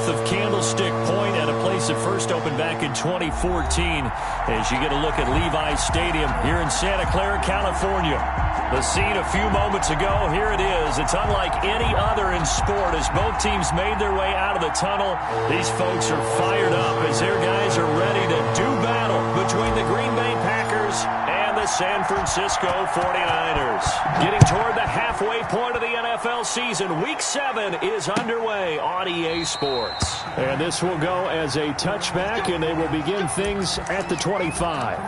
of Candlestick Point at a place that first opened back in 2014 as you get a look at Levi's Stadium here in Santa Clara, California. The scene a few moments ago, here it is. It's unlike any other in sport as both teams made their way out of the tunnel. These folks are fired up as their guys are ready to do battle between the Green Bay Packers and the San Francisco 49ers. Getting toward the halfway point of the NFL season, Week 7 is underway on EA Sports. And this will go as a touchback, and they will begin things at the 25.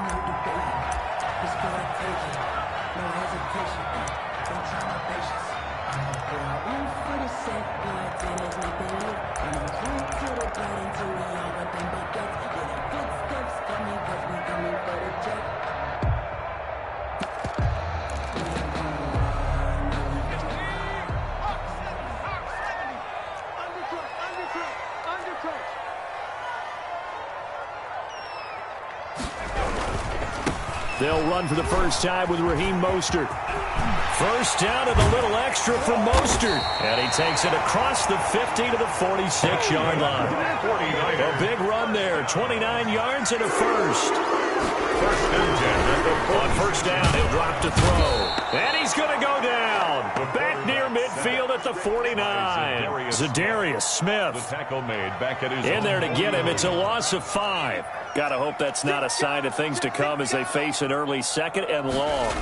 They'll run for the first time with Raheem Mostert. First down and a little extra for Mostert. And he takes it across the 50 to the 46-yard line. A big run there. 29 yards and a first. On first down, he'll drop to throw. And he's going to go down. Back near midfield at the 49. Zadarius Smith. The tackle made back at his in there to get him. It's a loss of 5. Gotta hope that's not a sign of things to come as they face an early second and long.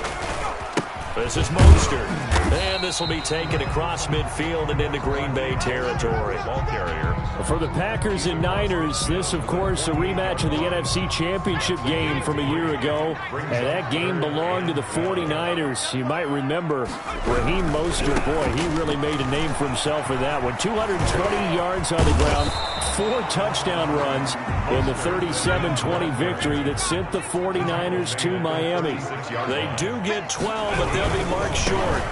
This is Mostert. And this will be taken across midfield and into Green Bay territory. Ball carrier. For the Packers and Niners, this, of course, a rematch of the NFC Championship game from a year ago. And that game belonged to the 49ers. You might remember Raheem Mostert. Boy, he really made a name for himself with that one. 220 yards on the ground, 4 touchdown runs in the 37-20 victory that sent the 49ers to Miami. They do get 12, but they'll be marked short.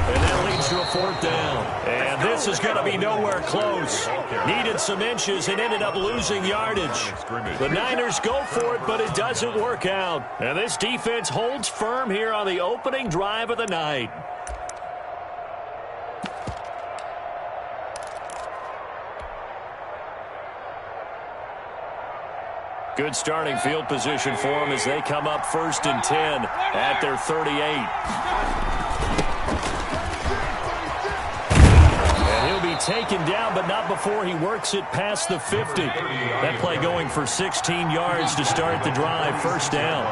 And that leads to a 4th down. And this is going to be nowhere close. Needed some inches and ended up losing yardage. The Niners go for it, but it doesn't work out. And this defense holds firm here on the opening drive of the night. Good starting field position for them as they come up 1st and 10 at their 38. Taken down, but not before he works it past the 50. That play going for 16 yards to start the drive. First down.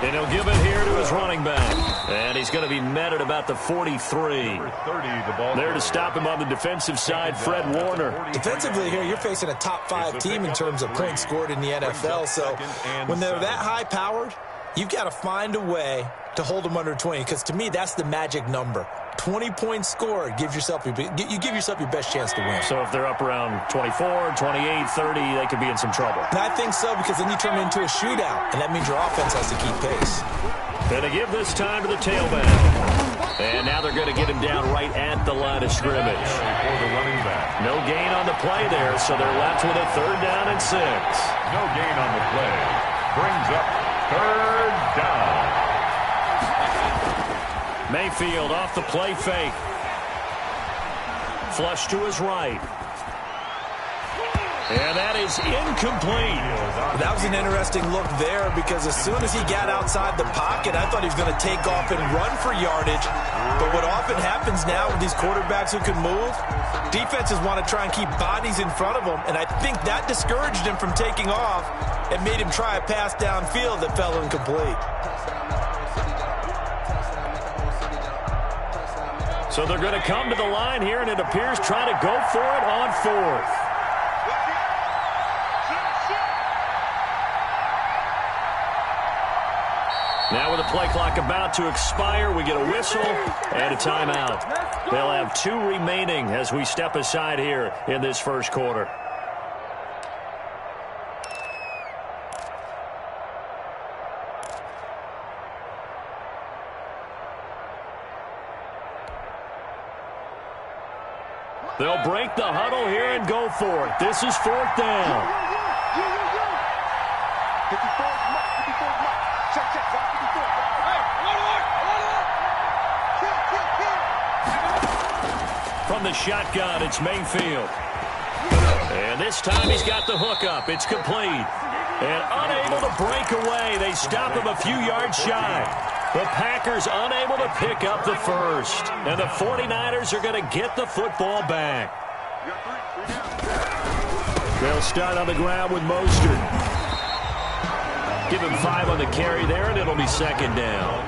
And he'll give it here to his running back. And he's going to be met at about the 43. There to stop him on the defensive side, Fred Warner. Defensively here, you're facing a top 5 team in terms of points scored in the NFL. So when they're that high-powered, you've got to find a way to hold them under 20, because to me, that's the magic number. 20 points scored, you give yourself your best chance to win. So if they're up around 24, 28, 30, they could be in some trouble. And I think so, because then you turn it into a shootout, and that means your offense has to keep pace. And to give this time to the tailback. And now they're going to get him down right at the line of scrimmage. No gain on the play there, so they're left with a 3rd down and 6. No gain on the play. Brings up 3rd down. Mayfield off the play fake. Flush to his right. And that is incomplete. That was an interesting look there, because as soon as he got outside the pocket, I thought he was going to take off and run for yardage. But what often happens now with these quarterbacks who can move, defenses want to try and keep bodies in front of them, and I think that discouraged him from taking off and made him try a pass downfield that fell incomplete. So they're going to come to the line here, and it appears trying to go for it on 4th. Now with the play clock about to expire, we get a whistle and a timeout. They'll have 2 remaining as we step aside here in this first quarter. They'll break the huddle here and go for it. This is 4th down. from the shotgun. It's Mayfield. And this time he's got the hook up. It's complete. And unable to break away. They stop him a few yards shy. The Packers unable to pick up the first. And the 49ers are going to get the football back. They'll start on the ground with Mostert. Give him 5 on the carry there, and it'll be second down.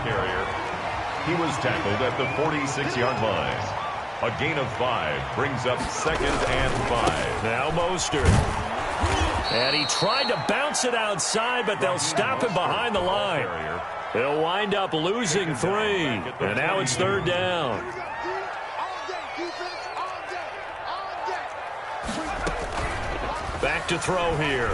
He was tackled at the 46-yard line. A gain of 5 brings up second and 5. Now Mostert. And he tried to bounce it outside, but they'll stop him behind the line. He'll wind up losing 3. And now it's third down. Back to throw here.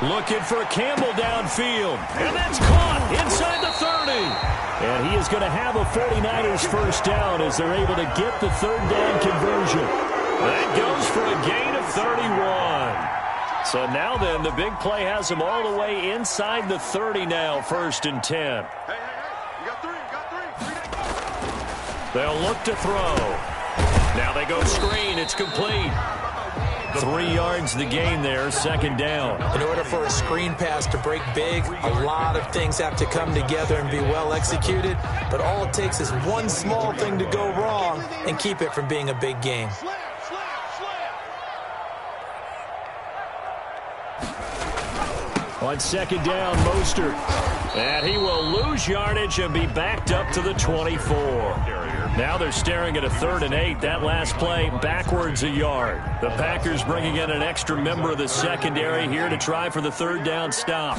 Looking for Campbell downfield. And that's caught inside the 30. And he is going to have a 49ers first down as they're able to get the third down conversion. That goes for a gain of 31. So now then, the big play has him all the way inside the 30 now, first and 10. Hey, you got 3, They'll look to throw. Now they go screen. It's complete. 3 yards the gain there, second down. In order for a screen pass to break big, a lot of things have to come together and be well executed. But all it takes is one small thing to go wrong and keep it from being a big game. On second down, Mostert. And he will lose yardage and be backed up to the 24. Now they're staring at a 3rd and 8. That last play backwards a yard. The Packers bringing in an extra member of the secondary here to try for the third down stop.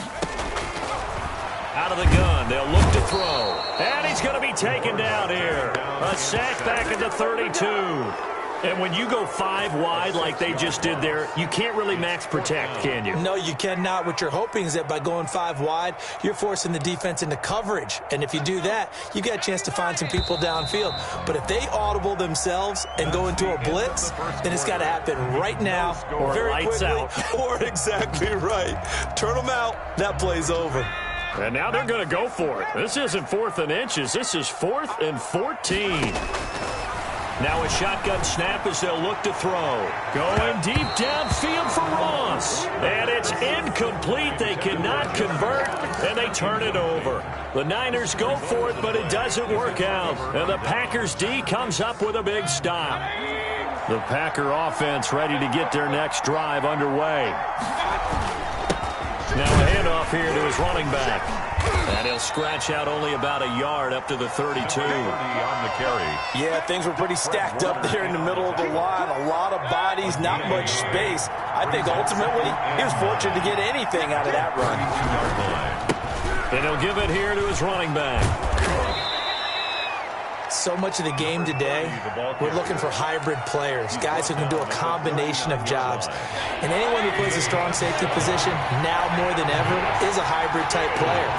Out of the gun, they'll look to throw. And he's going to be taken down here. A sack back at the 32. And when you go 5 wide like they just did there, you can't really max protect, can you? No, you cannot. What you're hoping is that by going 5 wide, you're forcing the defense into coverage. And if you do that, you get a chance to find some people downfield. But if they audible themselves and go into a blitz, then it's got to happen right now, or very lights quickly, out. or exactly right. Turn them out. That play's over. And now they're going to go for it. This isn't 4th and inches. This is 4th and 14. Now a shotgun snap as they'll look to throw. Going deep downfield for Ross. And it's incomplete. They cannot convert, and they turn it over. The Niners go for it, but it doesn't work out. And the Packers D comes up with a big stop. The Packer offense ready to get their next drive underway. Now a handoff here to his running back. And he'll scratch out only about a yard up to the 32. On the carry. Yeah, things were pretty stacked up there in the middle of the line. A lot of bodies, not much space. I think ultimately he was fortunate to get anything out of that run. And he'll give it here to his running back. So much of the game today, we're looking for hybrid players, guys who can do a combination of jobs. And anyone who plays a strong safety position, now more than ever, is a hybrid-type player.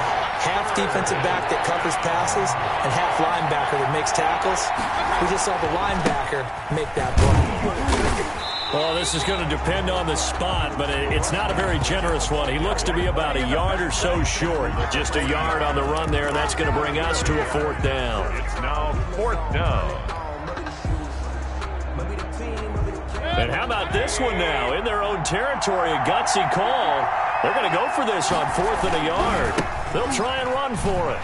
Half defensive back that covers passes and half linebacker that makes tackles. We just saw the linebacker make that play. Well, this is going to depend on the spot, but it's not a very generous one. He looks to be about a yard or so short. Just a yard on the run there, and that's going to bring us to a 4th down. It's now 4th down. And how about this one now? In their own territory, a gutsy call. They're going to go for this on 4th and a yard. They'll try and run for it.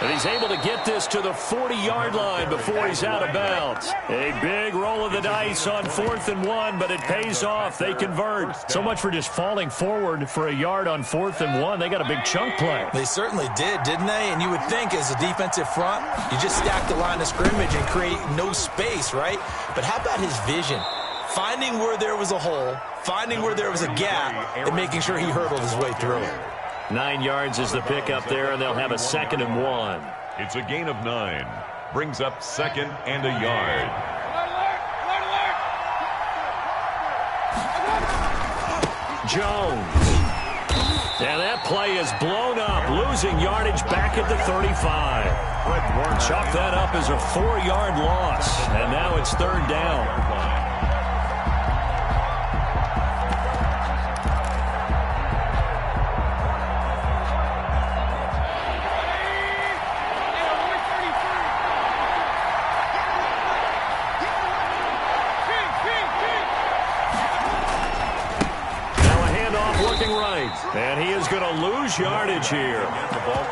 And he's able to get this to the 40-yard line before he's out of bounds. A big roll of the dice on 4th and 1, but it pays off. They convert. So much for just falling forward for a yard on 4th and 1. They got a big chunk play. They certainly did, didn't they? And you would think as a defensive front, you just stack the line of scrimmage and create no space, right? But how about his vision? Finding where there was a hole, finding where there was a gap, and making sure he hurdled his way through it. 9 yards is the pickup there, and they'll have a 2nd and 1. It's a gain of 9. Brings up 2nd and a yard. Jones. And that play is blown up, losing yardage back at the 35. Chalk that up as a 4-yard loss, and now it's 3rd down. lose yardage here.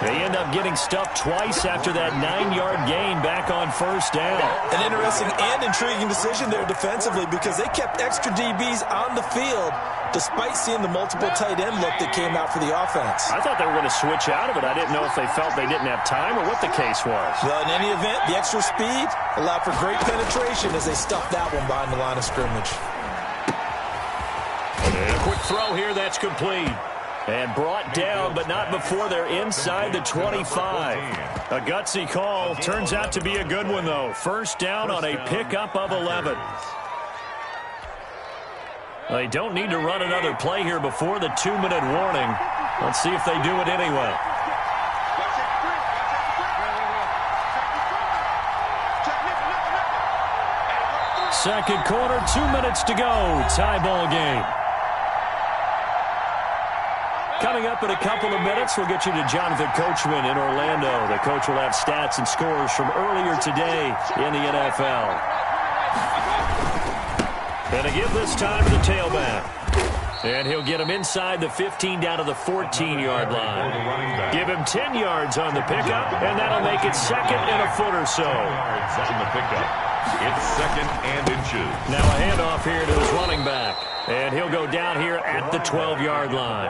They end up getting stuffed twice after that 9-yard gain back on first down. An interesting and intriguing decision there defensively because they kept extra DBs on the field despite seeing the multiple tight end look that came out for the offense. I thought they were going to switch out of it. I didn't know if they felt they didn't have time or what the case was. Well, in any event, the extra speed allowed for great penetration as they stuffed that one behind the line of scrimmage. And a quick throw here that's complete. And brought down, but not before they're inside the 25. A gutsy call. Turns out to be a good one, though. First down on a pickup of 11. They don't need to run another play here before the 2-minute warning. Let's see if they do it anyway. Second quarter, 2 minutes to go. Tie ball game. Coming up in a couple of minutes, we'll get you to Jonathan Coachman in Orlando. The coach will have stats and scores from earlier today in the NFL. And to give this time to the tailback. And he'll get him inside the 15 down to the 14-yard line. Give him 10 yards on the pickup, and that'll make it second and a foot or so. On the pickup. It's second and inches. Now a handoff here to his running back. And he'll go down here at the 12-yard line.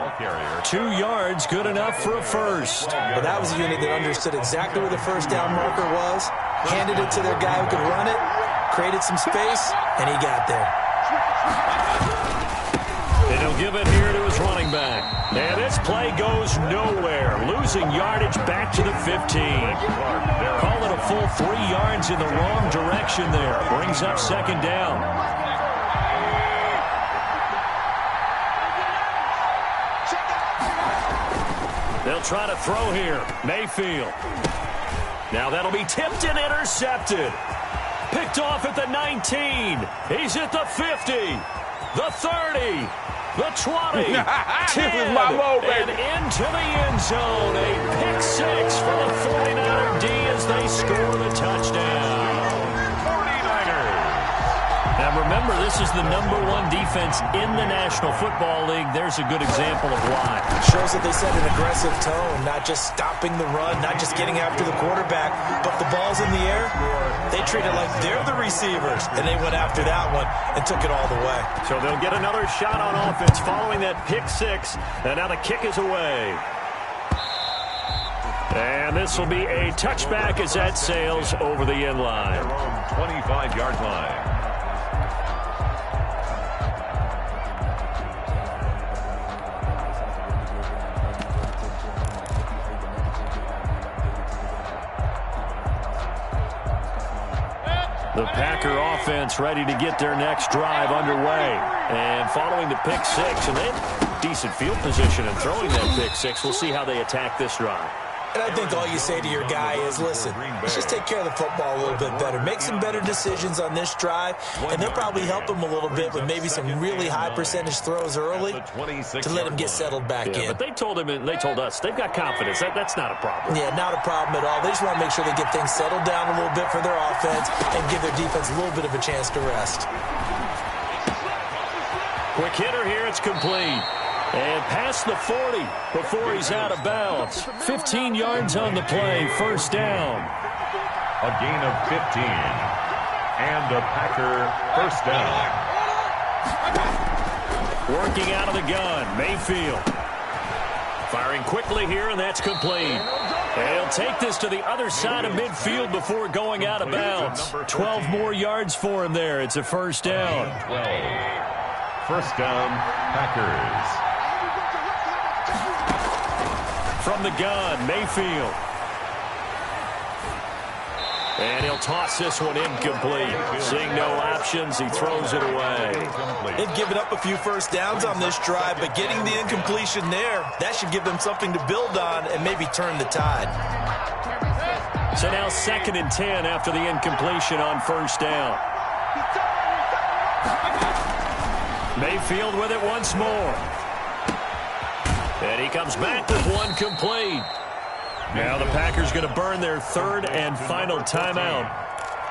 2 yards, good enough for a first. But that was a unit that understood exactly where the first down marker was, handed it to their guy who could run it, created some space, and he got there. And he'll give it here to his running back. And this play goes nowhere, losing yardage back to the 15. Call it a full 3 yards in the wrong direction there. Brings up second down. They'll try to throw here. Mayfield. Now that'll be tipped and intercepted. Picked off at the 19. He's at the 50. The 30. The 20. 10. And into the end zone. A pick six for the 49er D as they score the touchdown. 49ers. Now remember, this is the #1 defense in the National Football League. There's a good example of why. Shows that they set an aggressive tone, not just stopping the run, not just getting after the quarterback, but the ball's in the air. They treat it like they're the receivers, and they went after that one and took it all the way. So they'll get another shot on offense following that pick six, and now the kick is away. And this will be a touchback as that sails over the end line. 25-yard line. The Packer offense ready to get their next drive underway. And following the pick six, and they have decent field position and throwing that pick six. We'll see how they attack this drive. And I think all you say to your guy is, listen, let's just take care of the football a little bit better. Make some better decisions on this drive, and they'll probably help him a little bit with maybe some really high percentage throws early to let him get settled back in. But they told him and they told us they've got confidence. That's not a problem. Yeah, not a problem at all. They just want to make sure they get things settled down a little bit for their offense and give their defense a little bit of a chance to rest. Quick hitter here. It's complete. And past the 40 before he's out of bounds. 15 yards on the play. First down. A gain of 15. And a Packer first down. Working out of the gun. Mayfield. Firing quickly here, and that's complete. And he'll take this to the other side of midfield before going out of bounds. 12 more yards for him there. It's a first down. 12. First down, Packers. From the gun, Mayfield. And he'll toss this one incomplete. Seeing no options, he throws it away. They've given up a few first downs on this drive, but getting the incompletion there, that should give them something to build on and maybe turn the tide. So now 2nd and 10 after the incompletion on first down. Mayfield with it once more. And he comes back with one complete. Now the Packers going to burn their 3rd and final timeout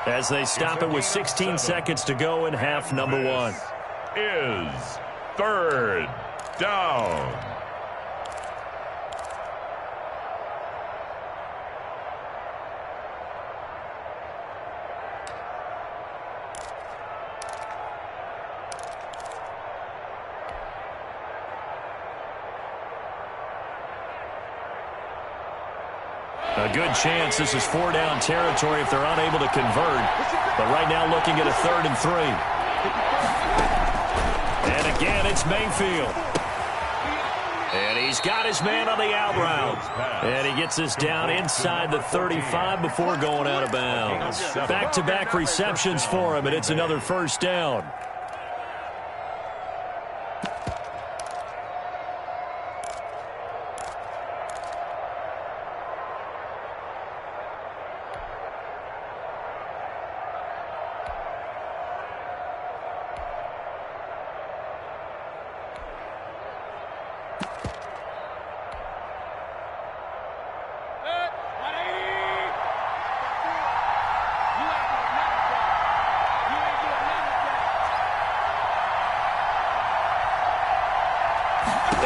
as they stop it with 16 seconds to go in half number 1. Is 3rd down. A good chance this is 4-down territory if they're unable to convert. But right now looking at a 3rd and 3. And again, it's Mayfield. And he's got his man on the out route. And he gets this down inside the 35 before going out of bounds. Back-to-back receptions for him, and it's another 1st down.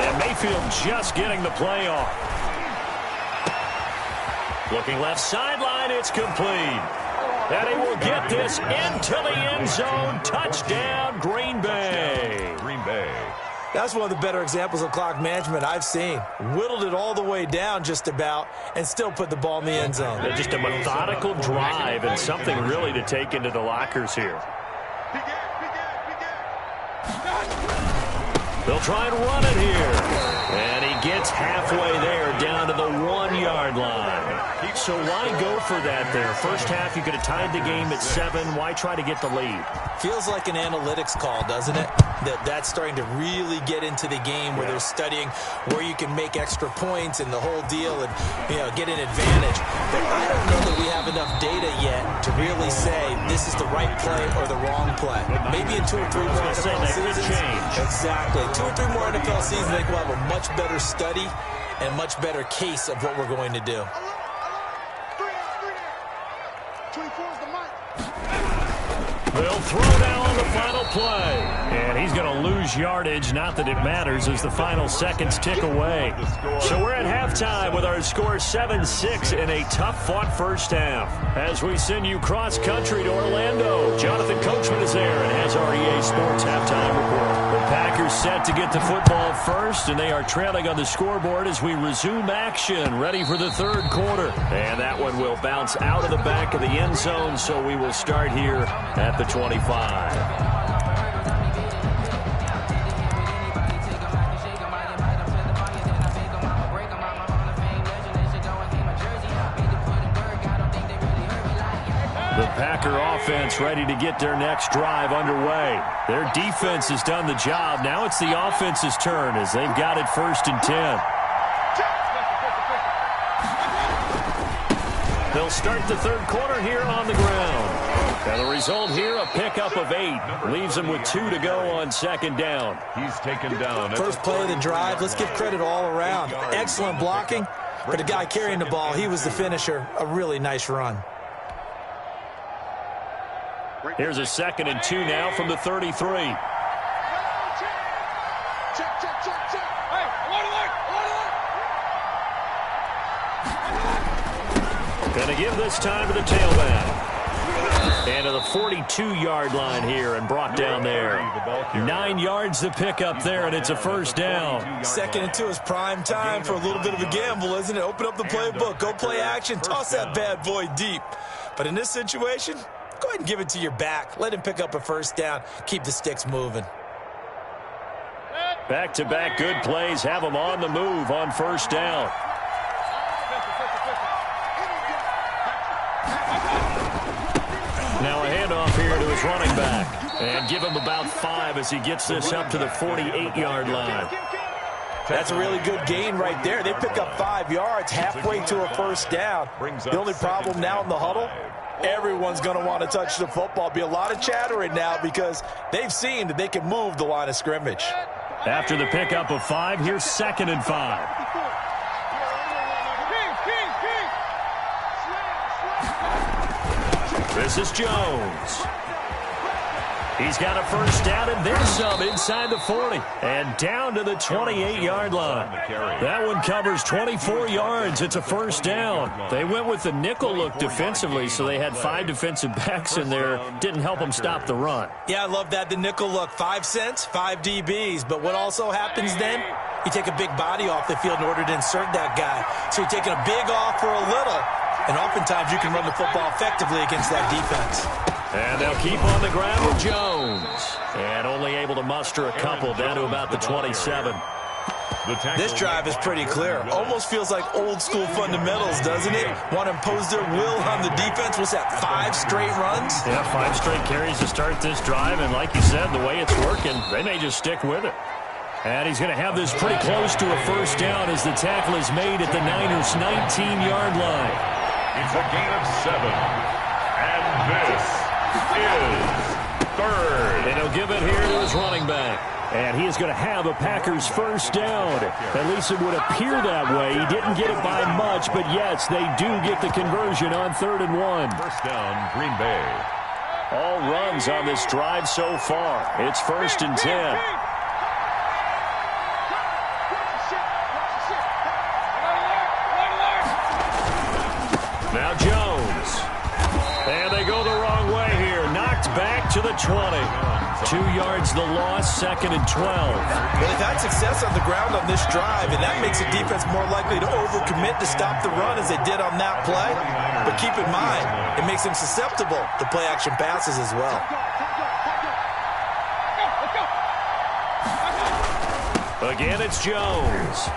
And Mayfield just getting the play off. Looking left sideline, it's complete. And he will get this into the end zone. Touchdown, Green Bay. Green Bay. That's one of the better examples of clock management I've seen. Whittled it all the way down just about and still put the ball in the end zone. Just a methodical drive and something really to take into the lockers here. They'll try and run it here. And he gets halfway there down to the 1-yard line. So why go for that there? First half, you could have tied the game at 7. Why try to get the lead? Feels like an analytics call, doesn't it? That's starting to really get into the game where they're studying where you can make extra points and the whole deal and, get an advantage. But I don't know that we have enough data yet to really say this is the right play or the wrong play. Maybe in 2 or 3 more NFL seasons. Exactly. 2 or 3 more NFL seasons, I think we'll have a much better study and a much better case of what we're going to do. 24 is the mic. They'll throw now on the final play. And he's going to lose yardage. Not that it matters as the final seconds tick away. So we're at halftime with our score 7-6 in a tough-fought first half. As we send you cross-country to Orlando, Jonathan Coachman is there and has our EA Sports halftime report. The Packers set to get the football first, and they are trailing on the scoreboard as we resume action, ready for the 3rd quarter. And that one will bounce out of the back of the end zone, so we will start here at the 25. The Packer offense ready to get their next drive underway. Their defense has done the job. Now it's the offense's turn as they've got it 1st and 10. They'll start the 3rd quarter here on the ground. And the result here, a pickup of 8. Leaves them with 2 to go on 2nd down. He's taken down. First play of the drive. Let's give credit all around. Excellent blocking. For the guy carrying the ball, he was the finisher. A really nice run. Here's a 2nd and 2 now from the 33. Check. Hey, alert. Going to give this time to the tailback. And to the 42-yard line here and brought down there. 9 yards to pick up there, and it's a 1st down. 2nd and 2 is prime time for a little bit of a gamble, isn't it? Open up the playbook. Go play action. Toss that bad boy deep. But in this situation, go ahead and give it to your back. Let him pick up a 1st down. Keep the sticks moving. Back-to-back good plays have them on the move on 1st down. Now a handoff here to his running back. And give him about 5 as he gets this up to the 48-yard line. That's a really good gain right there. They pick up 5 yards halfway to a 1st down. The only problem now in the huddle, everyone's going to want to touch the football. Be a lot of chattering now because they've seen that they can move the line of scrimmage. After the pickup of 5, here's 2nd and 5. This is Jones. He's got a 1st down, and there's some inside the 40. And down to the 28-yard line. That one covers 24 yards. It's a 1st down. They went with the nickel look defensively, so they had 5 defensive backs in there. Didn't help them stop the run. Yeah, I love that, the nickel look. 5 cents, 5 DBs. But what also happens then? You take a big body off the field in order to insert that guy. So you're taking a big off for a little. And oftentimes you can run the football effectively against that defense. And they'll keep on the ground with Jones. And only able to muster a couple down to about the 27. This drive is pretty clear. Almost feels like old school fundamentals, doesn't it? Want to impose their will on the defense. What's that, 5 straight runs? Yeah, 5 straight carries to start this drive. And like you said, the way it's working, they may just stick with it. And he's going to have this pretty close to a first down as the tackle is made at the Niners' 19-yard line. It's a gain of 7. And this is third. And he'll give it here to his running back. And he is going to have a Packers first down. At least it would appear that way. He didn't get it by much, but yes, they do get the conversion on 3rd and 1. First down, Green Bay. All runs on this drive so far. It's 1st and 10. Now Jones. And they go the wrong way here. Knocked back to the 20. 2 yards the loss, 2nd and 12. Well, they've had success on the ground on this drive, and that makes the defense more likely to overcommit to stop the run as they did on that play. But keep in mind, it makes them susceptible to play-action passes as well. Again, it's Jones.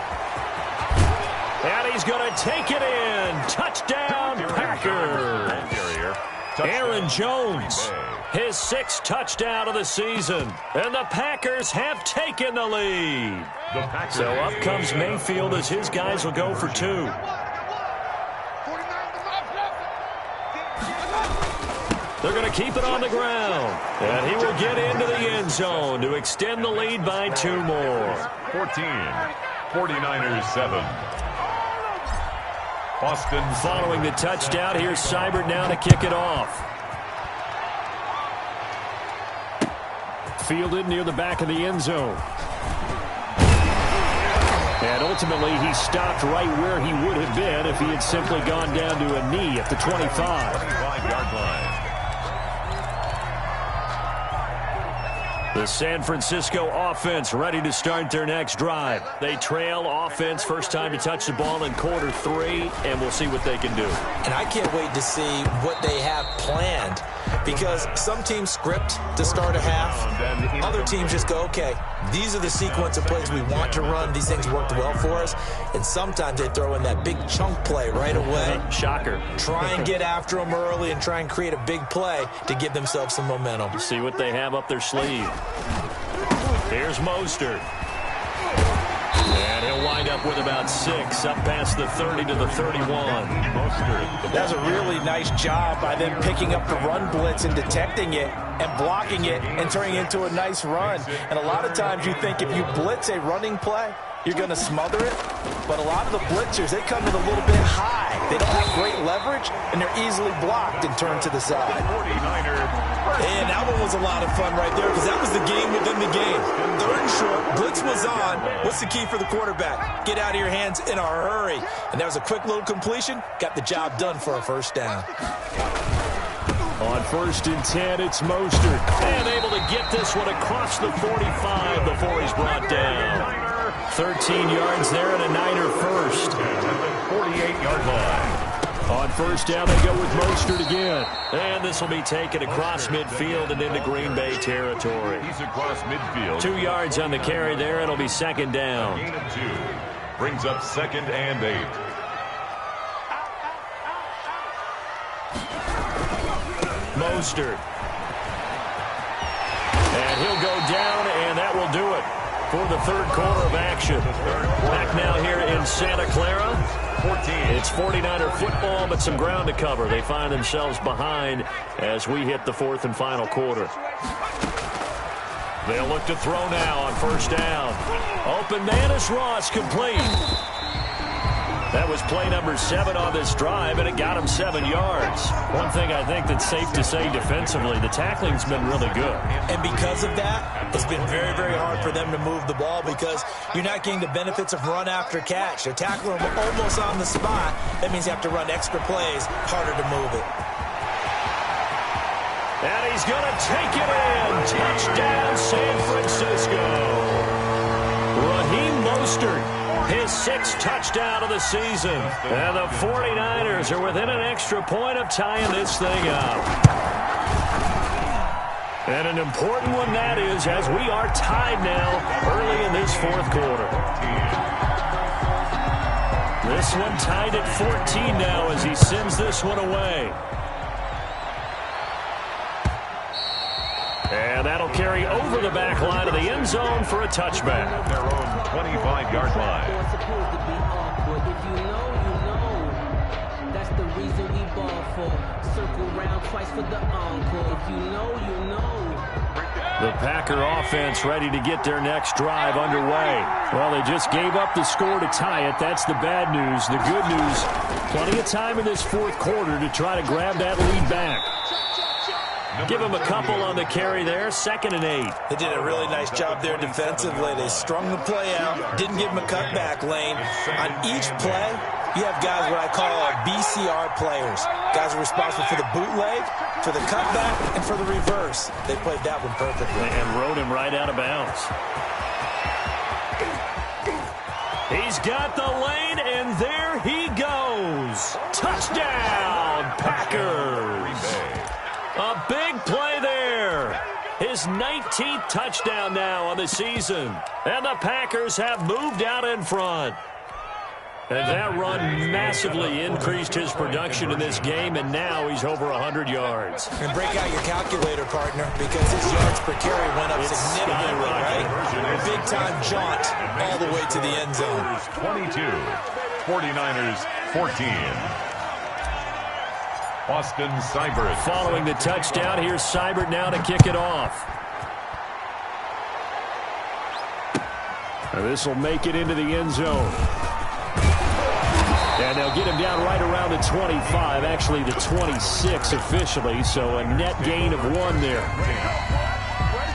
And he's going to take it in. Touchdown, Packers. Aaron Jones, his 6th touchdown of the season. And the Packers have taken the lead. So up comes Mayfield as his guys will go for 2. They're going to keep it on the ground. And he will get into the end zone to extend the lead by 2 more. 14, 49ers 7. Boston following the touchdown. Here's Seibert now to kick it off. Fielded near the back of the end zone. And ultimately, he stopped right where he would have been if he had simply gone down to a knee at the 25. 25-yard line. The San Francisco offense ready to start their next drive. They trail offense, first time to touch the ball in quarter 3, and we'll see what they can do. And I can't wait to see what they have planned, because some teams script to start a half. Other teams just go, okay, these are the sequence of plays we want to run. These things worked well for us. And sometimes they throw in that big chunk play right away. Shocker. Try and get after them early and try and create a big play to give themselves some momentum. See what they have up their sleeve. Here's Mostert. And he'll wind up with about 6, up past the 30 to the 31. That's a really nice job by them picking up the run blitz and detecting it and blocking it and turning it into a nice run. And a lot of times you think if you blitz a running play, you're going to smother it. But a lot of the blitzers, they come in a little bit high. They don't have great leverage, and they're easily blocked and turned to the side. And that one was a lot of fun right there, because that was the game within the game. 3rd and short, blitz was on. What's the key for the quarterback? Get out of your hands in a hurry. And that was a quick little completion. Got the job done for a first down. On 1st and 10, it's Mostert. And able to get this one across the 45 before he's brought down. 13 yards there and a Niner first. 48-yard line. On first down, they go with Mostert again. And this will be taken across midfield and into Green Bay territory. He's across midfield. 2 yards on the carry there. It'll be 2nd down. Gain of 2. Brings up 2nd and 8. Mostert. And he'll go down, and that will do it for the 3rd quarter of action. Back now here in Santa Clara. 14. It's 49er football, but some ground to cover. They find themselves behind as we hit the 4th and final quarter. They'll look to throw now on first down. Open man is Ross, complete. That was play number 7 on this drive, and it got him 7 yards. One thing I think that's safe to say defensively, the tackling's been really good. And because of that, it's been very, very hard for them to move the ball, because you're not getting the benefits of run after catch. They're tackling them almost on the spot. That means you have to run extra plays, harder to move it. And he's going to take it in. Touchdown, San Francisco. Raheem Mostert Mostert, his 6th touchdown of the season. And the 49ers are within an extra point of tying this thing up. And an important one that is, as we are tied now early in this 4th quarter. This one tied at 14 now as he sends this one away. And that'll carry over the back line of the end zone for a touchback. Their own 25-yard line. If you know, you know. That's the reason we ball for. Circle round twice for the encore. If you know, you know. The Packer offense ready to get their next drive underway. Well, they just gave up the score to tie it. That's the bad news. The good news, plenty of time in this 4th quarter to try to grab that lead back. Give him a couple on the carry there, 2nd and 8. They did a really nice job there defensively. They strung the play out, didn't give him a cutback lane. On each play, you have guys what I call BCR players. Guys are responsible for the bootleg, for the cutback, and for the reverse. They played that one perfectly. And rode him right out of bounds. He's got the lane, and there he goes. Touchdown, Packers. A big play there. His 19th touchdown now on the season. And the Packers have moved out in front. And that run massively increased his production in this game, and now he's over 100 yards. And break out your calculator, partner, because his yards per carry went up significantly, right? A big-time jaunt all the way to the end zone. 22, 49ers 14. Austin Seibert. Following the touchdown, here's Seibert now to kick it off. This will make it into the end zone. And they'll get him down right around the 25, actually the 26 officially, so a net gain of 1 there.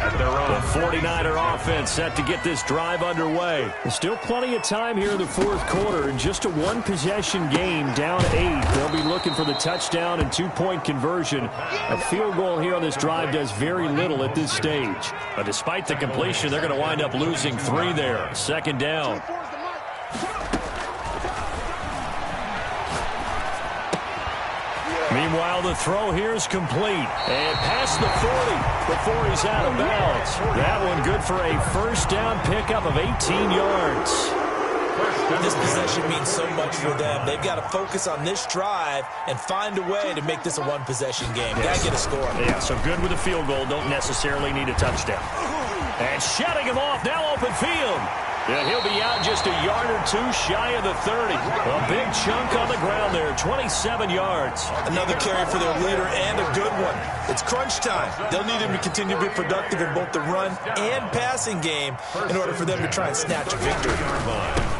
The 49er offense set to get this drive underway. There's still plenty of time here in the 4th quarter, and just a 1-possession game, down 8. They'll be looking for the touchdown and 2-point conversion. A field goal here on this drive does very little at this stage. But despite the completion, they're going to wind up losing 3 there. 2nd down. Meanwhile, the throw here is complete. And past the 40 before he's out of bounds. That one good for a 1st down pickup of 18 yards. This possession means so much for them. They've got to focus on this drive and find a way to make this a 1-possession game. Got to get a score. Yeah, so good with a field goal. Don't necessarily need a touchdown. And shutting him off, now open field. Yeah, he'll be out just a yard or 2 shy of the 30. A big chunk on the ground there, 27 yards. Another carry for their leader and a good one. It's crunch time. They'll need him to continue to be productive in both the run and passing game in order for them to try and snatch a victory.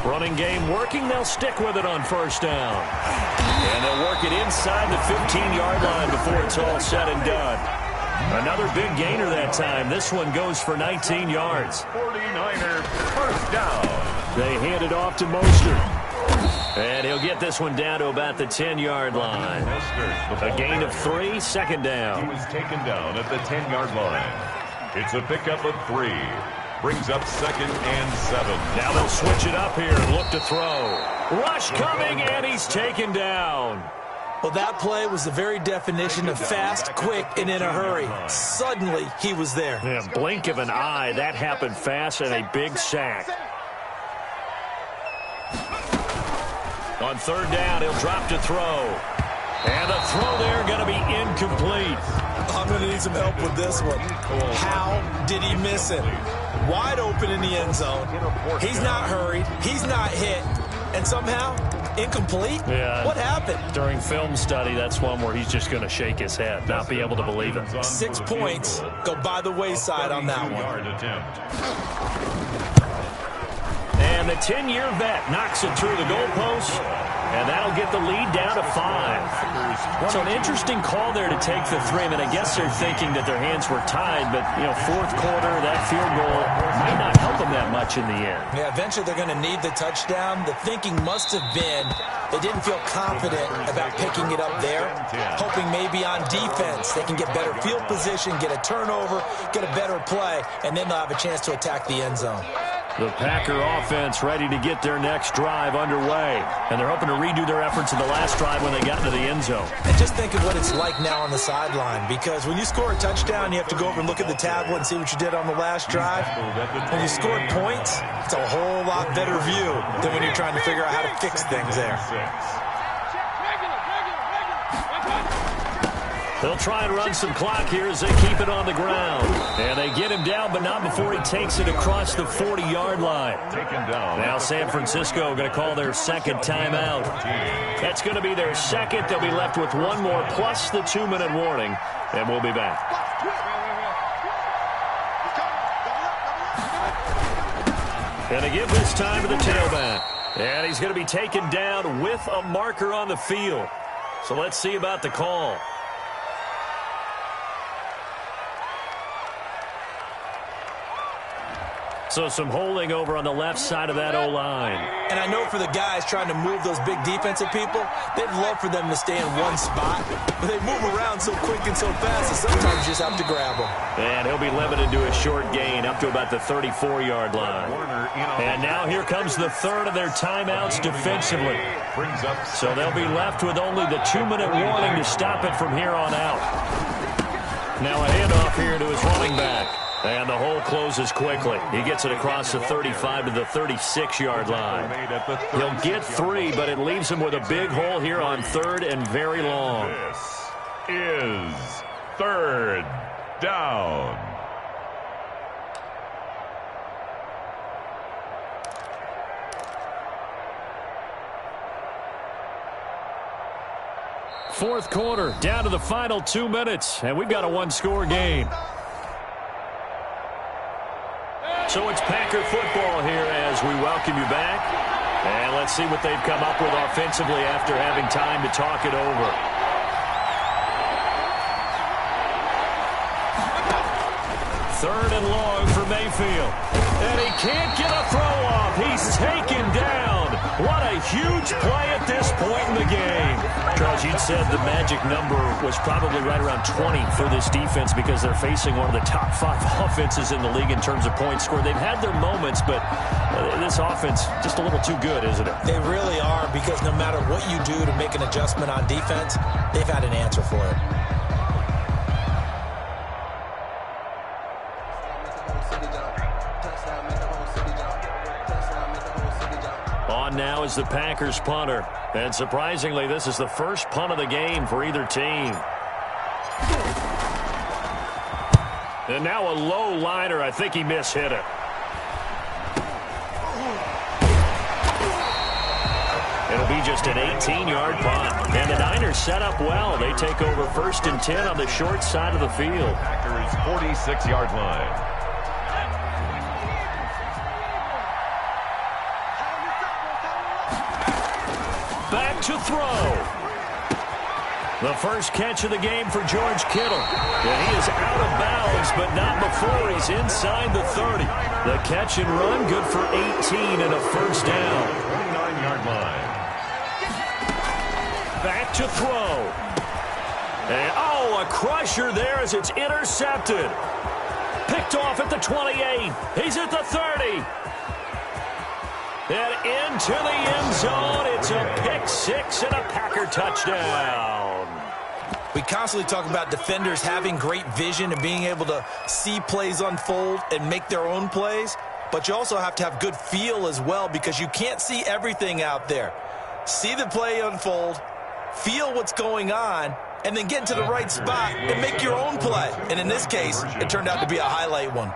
Running game working, they'll stick with it on 1st down. And they'll work it inside the 15-yard line before it's all said and done. Another big gainer that time. This one goes for 19 yards. 49er 1st down. They hand it off to Mostert. And he'll get this one down to about the 10-yard line. A gain of 3, 2nd down. He was taken down at the 10-yard line. It's a pickup of 3. Brings up 2nd and 7. Now they'll switch it up here and look to throw. Rush coming, and he's taken down. Well, that play was the very definition of fast, quick, and in a hurry. Suddenly, he was there. Yeah, blink of an eye. That happened fast and a big sack. On 3rd down, he'll drop to throw. And the throw there going to be incomplete. I'm going to need some help with this one. How did he miss it? Wide open in the end zone. He's not hurried. He's not hit. And somehow, incomplete? Yeah. What happened? During film study, that's one where he's just going to shake his head, not be able to believe it. 6 points go by the wayside on that one. And the 10-year vet knocks it through the goalpost. And that'll get the lead down to 5. So an interesting call there to take the 3. I mean, I guess they're thinking that their hands were tied, but, 4th quarter, that field goal might not help them that much in the end. Yeah, eventually they're going to need the touchdown. The thinking must have been they didn't feel confident about picking it up there, hoping maybe on defense they can get better field position, get a turnover, get a better play, and then they'll have a chance to attack the end zone. The Packer offense ready to get their next drive underway. And they're hoping to redo their efforts in the last drive when they got into the end zone. And just think of what it's like now on the sideline, because when you score a touchdown, you have to go over and look at the tablet and see what you did on the last drive. When you scored points, it's a whole lot better view than when you're trying to figure out how to fix things there. They'll try and run some clock here as they keep it on the ground. And they get him down, but not before he takes it across the 40-yard line. Now San Francisco going to call their second timeout. That's going to be their second. They'll be left with one more plus the 2-minute warning, and we'll be back. And they give this time to the tailback. And he's going to be taken down with a marker on the field. So let's see about the call. So some holding over on the left side of that O-line. And I know for the guys trying to move those big defensive people, they'd love for them to stay in one spot. But they move around so quick and so fast that sometimes you just have to grab them. And he'll be limited to a short gain up to about the 34-yard line. And now here comes the third of their timeouts defensively. So they'll be left with only the 2-minute warning to stop it from here on out. Now a handoff here to his running back. And the hole closes quickly. He gets it across the 35 to the 36-yard line. He'll get 3, but it leaves him with a big hole here on third and very long. This is third down. Fourth quarter, down to the final 2 minutes, and we've got a one-score game. So it's Packer football here as we welcome you back. And let's see what they've come up with offensively after having time to talk it over. Third and long for Mayfield. And he can't get a throw off. He's taken down. What a huge play at this point in the game. Charles, you'd said the magic number was probably right around 20 for this defense because they're facing one of the top 5 offenses in the league in terms of points scored. They've had their moments, but this offense just a little too good, isn't it? They really are, because no matter what you do to make an adjustment on defense, they've had an answer for it. Now is the Packers punter. And surprisingly, this is the first punt of the game for either team. And now a low liner. I think he mishit it. It'll be just an 18-yard punt. And the Niners set up well. They take over 1st and 10 on the short side of the field. Packers 46-yard line. Back to throw. The first catch of the game for George Kittle. And he is out of bounds, but not before he's inside the 30. The catch and run good for 18 and a first down. 29-yard line. Back to throw. And, oh, a crusher there as it's intercepted. Picked off at the 28. He's at the 30. And into the end zone. It's a pick-6 and a Packer touchdown. We constantly talk about defenders having great vision and being able to see plays unfold and make their own plays. But you also have to have good feel as well, because you can't see everything out there. See the play unfold, feel what's going on, and then get into the right spot and make your own play. And in this case, it turned out to be a highlight one.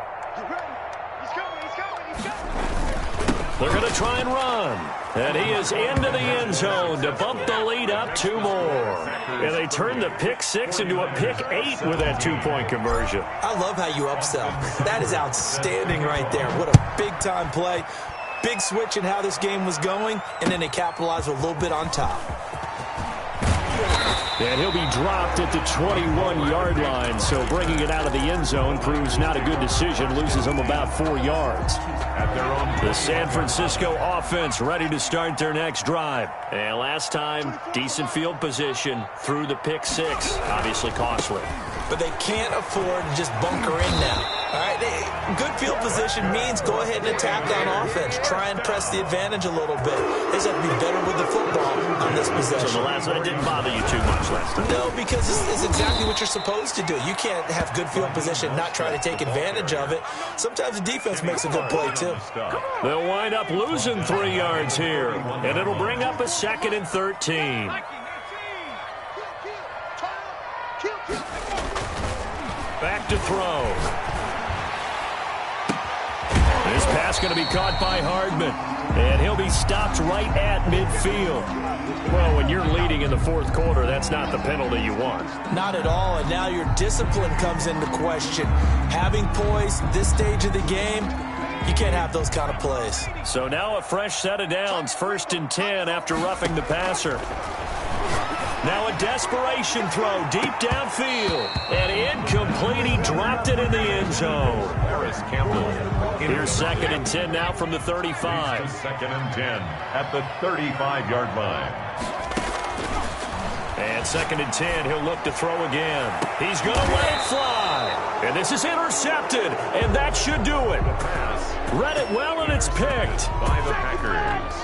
They're going to try and run. And he is into the end zone to bump the lead up 2 more. And they turn the pick-6 into a pick-8 with that 2-point conversion. I love how you upsell. That is outstanding right there. What a big-time play. Big switch in how this game was going, and then they capitalized with a little bit on top. And he'll be dropped at the 21-yard line, so bringing it out of the end zone proves not a good decision, loses him about 4 yards. The San Francisco offense ready to start their next drive. And last time, decent field position through the pick-6, obviously costly. But they can't afford to just bunker in now. All right, good field position means go ahead and attack on offense. Try and press the advantage a little bit. They just have to be better with the football on this possession. So the last one didn't bother you too much last time? No, because it's exactly what you're supposed to do. You can't have good field position, not try to take advantage of it. Sometimes the defense makes a good play, too. They'll wind up losing 3 yards here, and it'll bring up a 2nd and 13. Back to throw. This pass going to be caught by Hardman, and he'll be stopped right at midfield. Well, when you're leading in the 4th quarter, that's not the penalty you want. Not at all, and now your discipline comes into question. Having poise this stage of the game, you can't have those kind of plays. So now a fresh set of downs, 1st and 10 after roughing the passer. Now a desperation throw deep downfield. And incomplete. He dropped it in the end zone. Here's 2nd and 10 now from the 35. 2nd and 10 at the 35-yard line. And 2nd and 10, he'll look to throw again. He's going to let it fly. And this is intercepted. And that should do it. Read it well, and it's picked. By the Packers.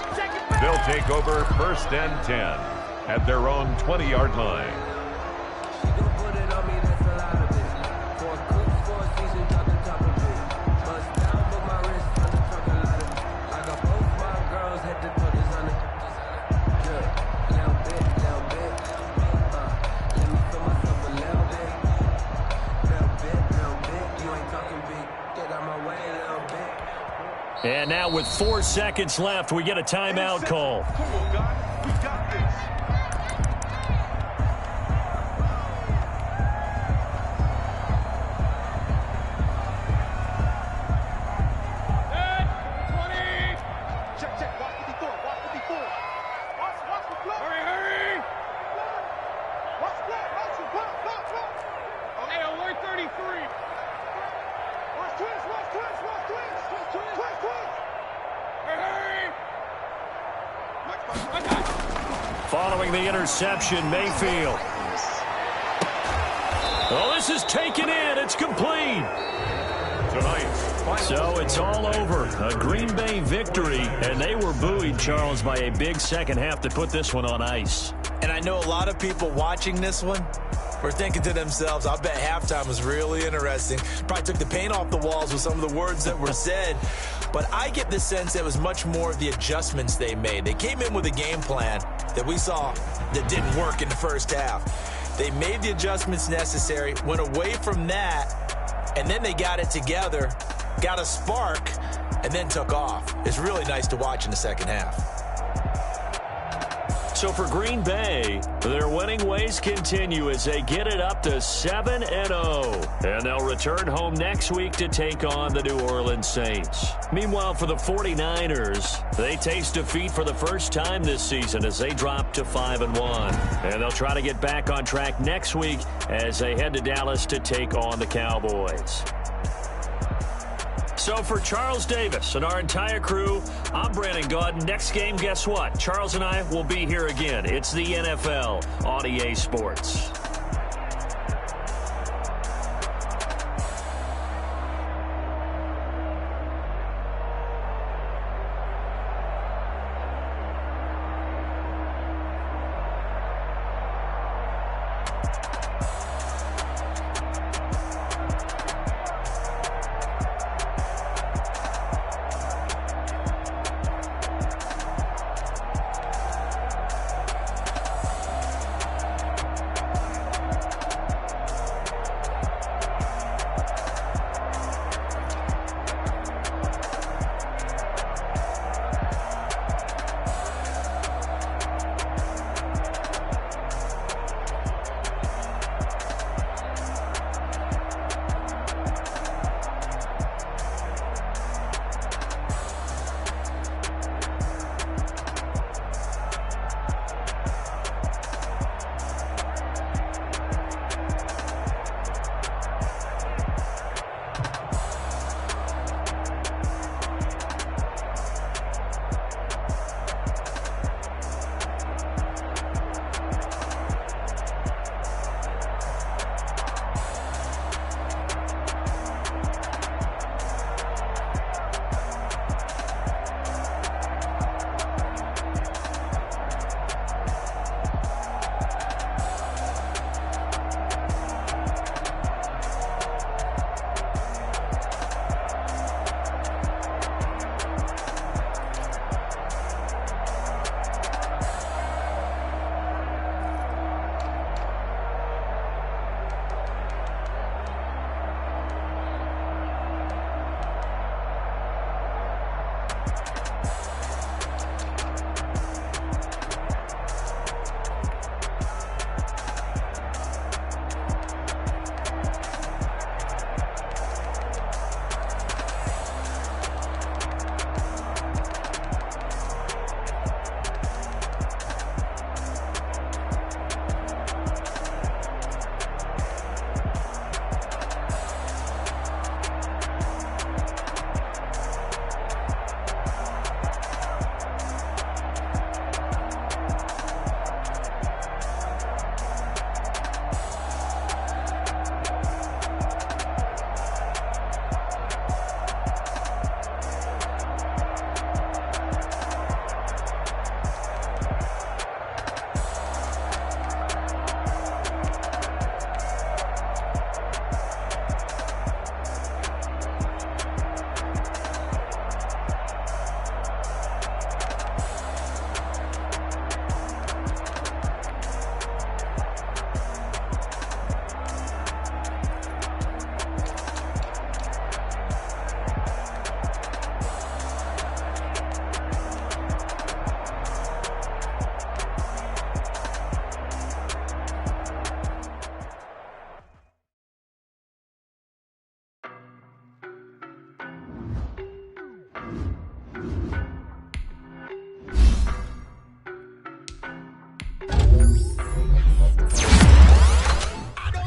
They'll take over 1st and 10. At their own 20-yard line. And now with 4 seconds left, we get a timeout call. Come on, guys. We got this. Following the interception, Mayfield. Oh, this is taken in. It's complete. So it's all over. A Green Bay victory, and they were buoyed, Charles, by a big second half to put this one on ice. And I know a lot of people watching this one were thinking to themselves, I bet halftime was really interesting. Probably took the paint off the walls with some of the words that were said. But I get the sense that it was much more of the adjustments they made. They came in with a game plan that we saw that didn't work in the first half. They made the adjustments necessary, went away from that, and then they got it together, got a spark, and then took off. It's really nice to watch in the second half. So for Green Bay, their winning ways continue as they get it up to 7-0. And they'll return home next week to take on the New Orleans Saints. Meanwhile, for the 49ers, they taste defeat for the first time this season as they drop to 5-1. And they'll try to get back on track next week as they head to Dallas to take on the Cowboys. So for Charles Davis and our entire crew, I'm Brandon Gaudin. Next game, guess what? Charles and I will be here again. It's the NFL on EA Sports.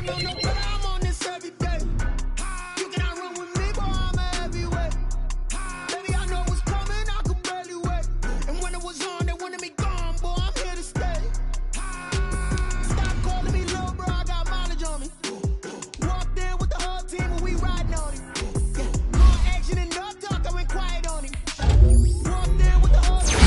know no better, I'm on this every day. You cannot run with me, boy, I'm a heavyweight. Baby, I know what's coming, I could barely wait. And when it was on, they wanted me gone, boy, I'm here to stay. Stop calling me little bro, I got mileage on me. Walked in with the whole team and we riding on it. Yeah, more action and no talk, I went quiet on it. Walked in with the whole team.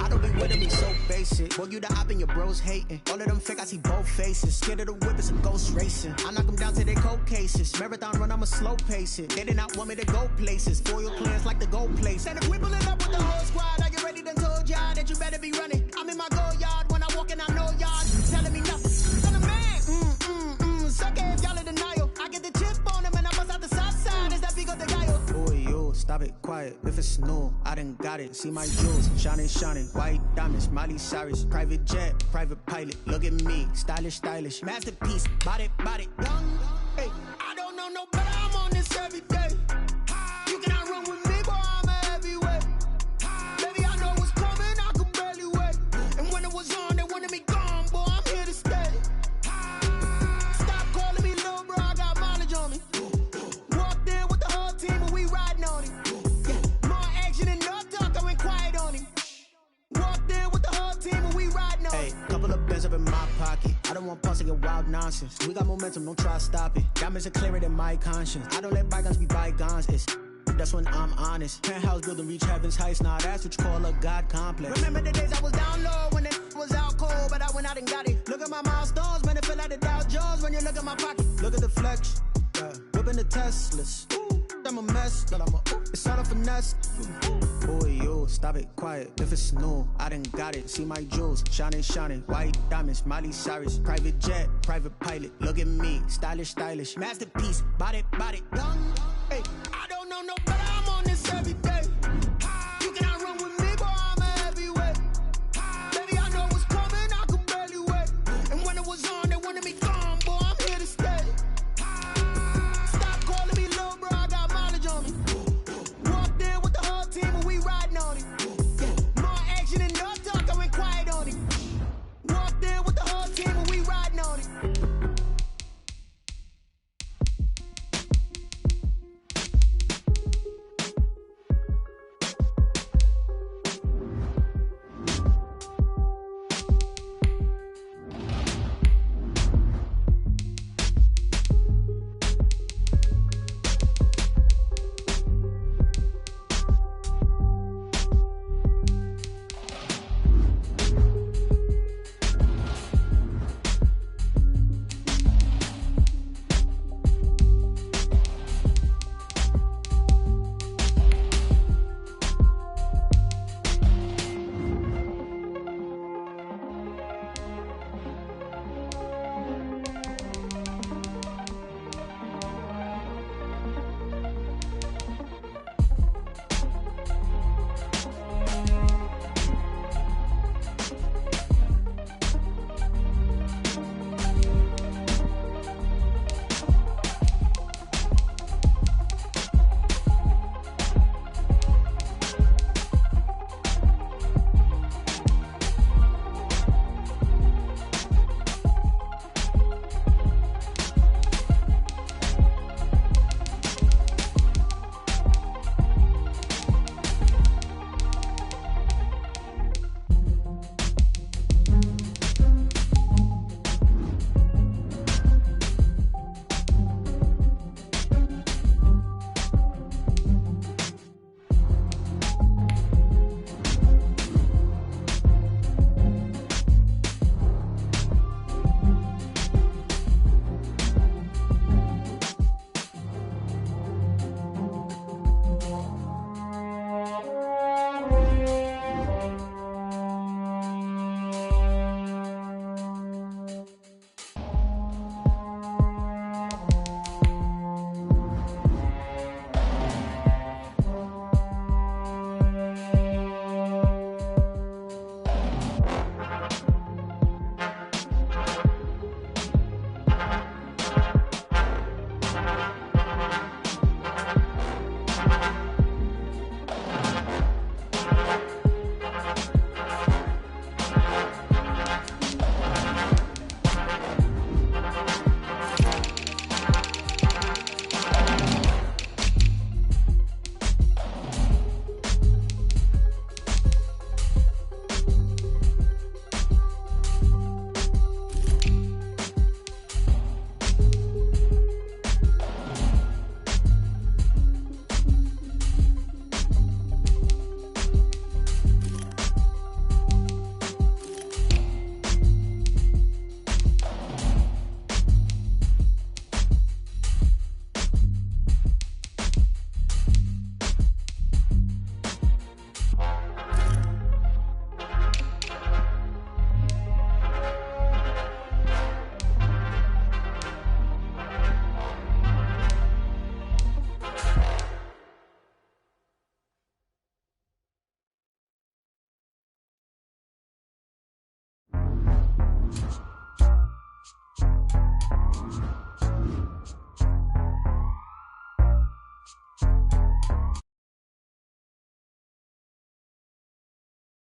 I don't be with me so basic. Boy, you the op and your bros hating. All of them fake, I see both faces. Scared of the whip, it's some ghost racing. I knock them down to their cold cases. Marathon run, I'ma slow pace it. They did not want me to go places. Foil plans like the go place. And if we pulling up with the whole squad, are you ready? Done told y'all that you better be running. I'm in my go yard when I walk in, I know y'all telling me nothing. I'm a man, suck it if y'all in denial. I get the chip on them and I bust out the south side. Is that big of the guy? Boy, yo, stop it, quiet. If it's new, I done got it. See my jewels, shining, shining. White diamonds, Miley Cyrus. Private jet, private pilot. Look at me, stylish, stylish. Masterpiece, body, young. Hey, I don't know no better, I'm on this every day. You cannot run with me, boy, I'm a heavyweight. Baby, I know what's coming, I could barely wait. And when it was on, they wanted me gone, boy, I'm here to stay. Stop calling me little bro, I got mileage on me. Walked in with the whole team and we riding on it. Yeah, more action and no talk, I went quiet on it. Walked in with the whole team and we riding on it. Hey, couple of bands up in my pocket. I don't want pause to get wild nonsense. We got momentum, don't try to stop it. Diamonds are clearer than my conscience. I don't let bygones be bygones. It's that's when I'm honest. Penthouse building reach heaven's heights. Nah, that's what you call a God complex. Remember the days I was down low when it was out cold, but I went out and got it. Look at my milestones, man, it feel like the Dow Jones when you look at my pocket. Look at the flex, yeah. Whipping the Teslas. Ooh, I'm a mess, but it's all a finesse. Boy, yo, stop it, quiet. If it's new, I done got it. See my jewels, shining, shining. White diamonds, Miley Cyrus. Private jet, private pilot. Look at me, stylish, stylish. Masterpiece, body, young. Hey, I don't know no better, I'm on this every day.